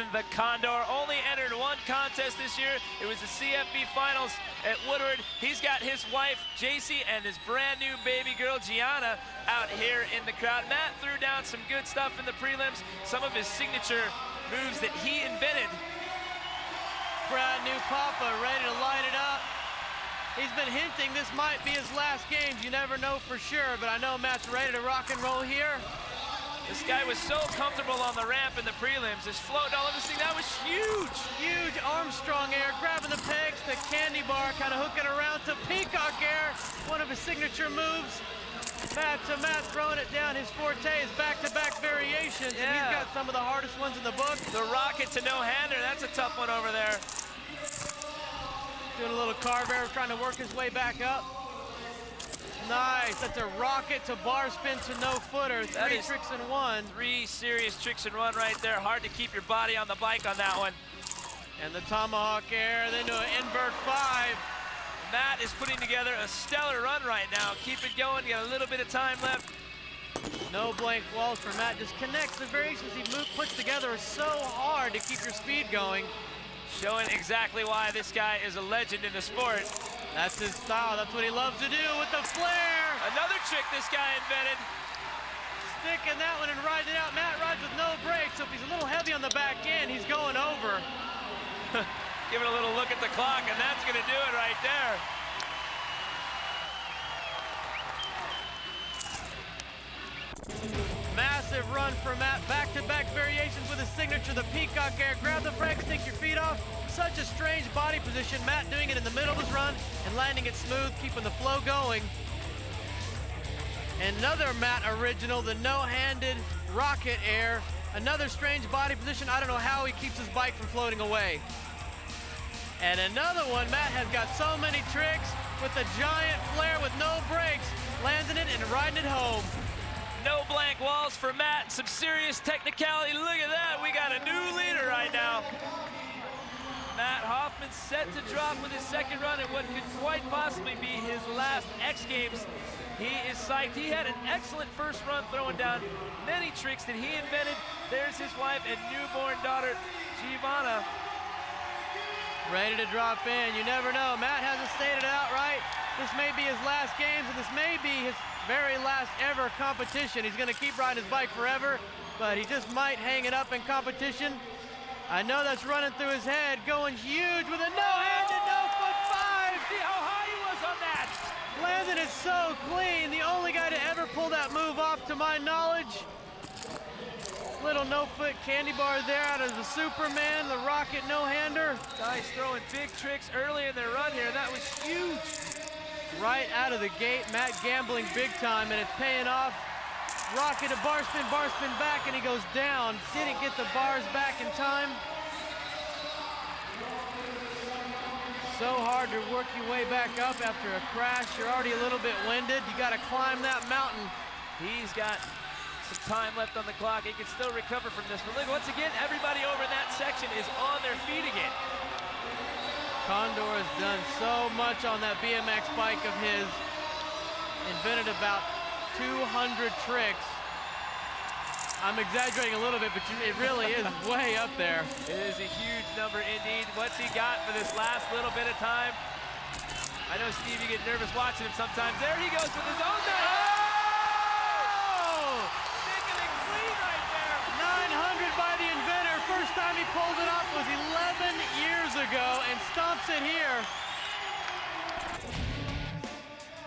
in the Condor. Only entered one contest this year. It was the CFB Finals at Woodward. He's got his wife, JC, and his brand new baby girl, Gianna, out here in the crowd. Matt threw down some good stuff in the prelims, some of his signature moves that he invented. Brand new Papa, ready to light it up. He's been hinting this might be his last games. You never know for sure, but I know Matt's ready to rock and roll here. This guy was so comfortable on the ramp in the prelims. His float, all of this thing, that was huge. Huge Armstrong air, grabbing the pegs, the candy bar, kind of hooking around to peacock air, one of his signature moves. Matt throwing it down. His forte is back-to-back variations, and he's got some of the hardest ones in the book. The rocket to no-hander, that's a tough one over there. Doing a little carve air, trying to work his way back up. Nice, that's a rocket to bar spin to no footer. Three tricks in one. Three serious tricks in one right there. Hard to keep your body on the bike on that one. And the tomahawk air, then to an invert 5. Matt is putting together a stellar run right now. Keep it going, you got a little bit of time left. No blank walls for Matt, just connects. The variations he puts together are so hard to keep your speed going. Showing exactly why this guy is a legend in the sport. That's his style, that's what he loves to do with the flare. Another trick this guy invented. Sticking that one and riding it out. Matt rides with no brakes, so if he's a little heavy on the back end, he's going over. Giving a little look at the clock, and that's gonna do it right there. Massive run for Matt, back-to-back variations with his signature, the peacock air. Grab the brakes, take your feet off. Such a strange body position. Matt doing it in the middle of his run and landing it smooth, keeping the flow going. Another Matt original, the no-handed rocket air. Another strange body position. I don't know how he keeps his bike from floating away. And another one, Matt has got so many tricks with the giant flare with no brakes, landing it and riding it home. No blank walls for Matt, some serious technicality. Look at that, we got a new leader right now. Matt Hoffman set to drop with his second run in what could quite possibly be his last X Games. He is psyched. He had an excellent first run throwing down many tricks that he invented. There's his wife and newborn daughter, Giovanna. Ready to drop in, you never know. Matt hasn't stated it outright. This may be his last games, and this may be his very last ever competition. He's gonna keep riding his bike forever, but he just might hang it up in competition. I know that's running through his head, going huge with a no-handed, no-foot 5. See how high he was on that. Landon is so clean, the only guy to ever pull that move off to my knowledge. Little no-foot candy bar there out of the Superman, the rocket no-hander. Guys throwing big tricks early in their run here. That was huge. Right out of the gate, Matt gambling big time, and it's paying off. Rocket to bar spin back, and he goes down. Didn't get the bars back in time. So hard to work your way back up after a crash. You're already a little bit winded. You got to climb that mountain. He's got some time left on the clock. He can still recover from this. But look, once again, everybody over in that section is on their feet again. Condor has done so much on that BMX bike of his. Invented about 200 tricks. I'm exaggerating a little bit, but it really is way up there. It is a huge number indeed. What's he got for this last little bit of time? I know, Steve, you get nervous watching him sometimes. There he goes with his own thing. Oh! Sticking it clean right there. 900 by the inventor. First time he pulled it off was 11 years ago, and stomps it here.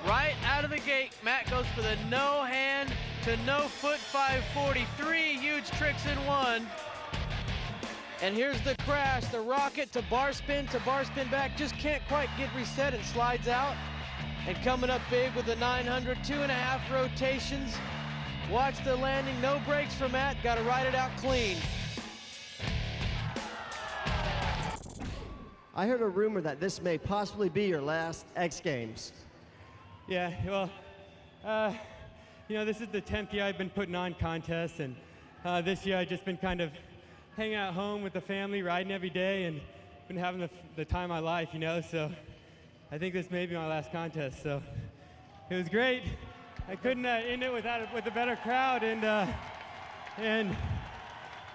Right out of the gate, Matt goes for the no hand to no foot 540. 3 huge tricks in one. And here's the crash, the rocket to bar spin back, just can't quite get reset and slides out. And coming up big with the 900, 2.5 rotations. Watch the landing, no brakes for Matt, got to ride it out clean. I heard a rumor that this may possibly be your last X Games. Yeah, well, you know, this is the 10th year I've been putting on contests, and this year I've just been kind of hanging out home with the family, riding every day, and been having the time of my life, you know, so I think this may be my last contest, so it was great. I couldn't end it with a better crowd, and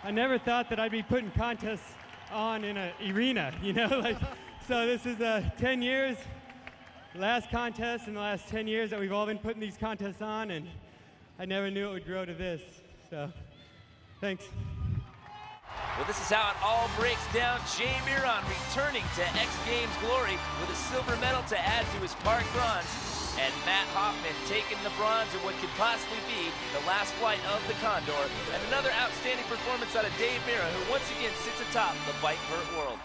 I never thought that I'd be putting contests on in an arena, you know? Like, so this is 10 years, last contest in the last 10 years that we've all been putting these contests on, and I never knew it would grow to this. So, thanks. Well, this is how it all breaks down. Jay Miron returning to X Games glory with a silver medal to add to his park bronze. And Matt Hoffman taking the bronze in what could possibly be the last flight of the Condor. And another outstanding performance out of Dave Mira, who once again sits atop the bike vert world.